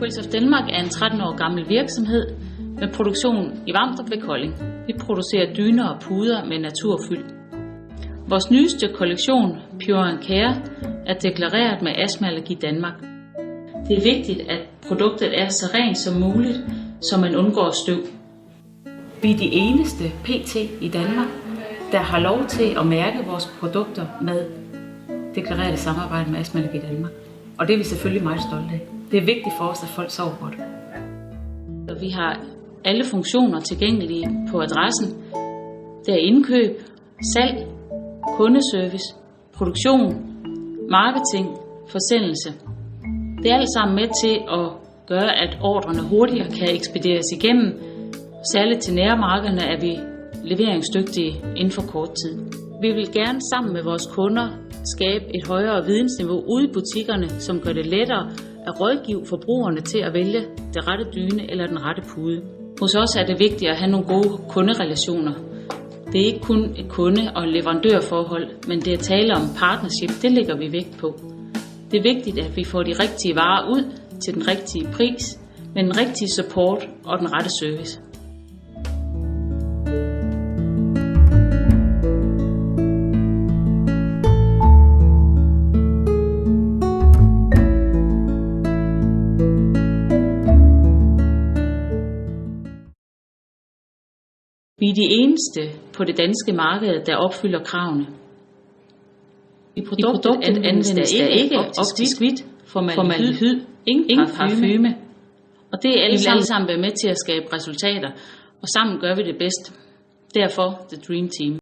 Quilts of Denmark er en 13 år gammel virksomhed med produktion i Vamdrup ved Kolding. Vi producerer dyner og puder med naturfyld. Vores nyeste kollektion, Pure and Care, er deklareret med Astma-allergi Danmark. Det er vigtigt, at produktet er så rent som muligt, så man undgår støv. Vi er de eneste PT i Danmark, der har lov til at mærke vores produkter med deklareret samarbejde med Astma-allergi Danmark. Og det er vi selvfølgelig meget stolte af. Det er vigtigt for os, at folk sover godt. Vi har alle funktioner tilgængelige på adressen. Det er indkøb, salg, kundeservice, produktion, marketing, forsendelse. Det er alt sammen med til at gøre, at ordrene hurtigere kan ekspederes igennem. Særligt til nærmarkederne er vi leveringsdygtige inden for kort tid. Vi vil gerne sammen med vores kunder skabe et højere vidensniveau ude i butikkerne, som gør det lettere at rådgive forbrugerne til at vælge det rette dyne eller den rette pude. Hos os er det vigtigt at have nogle gode kunderelationer. Det er ikke kun et kunde- og leverandørforhold, men det er tale om partnership, det lægger vi vægt på. Det er vigtigt, at vi får de rigtige varer ud til den rigtige pris, med den rigtige support og den rette service. Vi er de eneste på det danske marked, der opfylder kravene. I produktet anvendes der ikke optisk hvidt, formaldehyd, ingen parfume. Og det er alle sammen være med til at skabe resultater, og sammen gør vi det bedst. Derfor The Dream Team.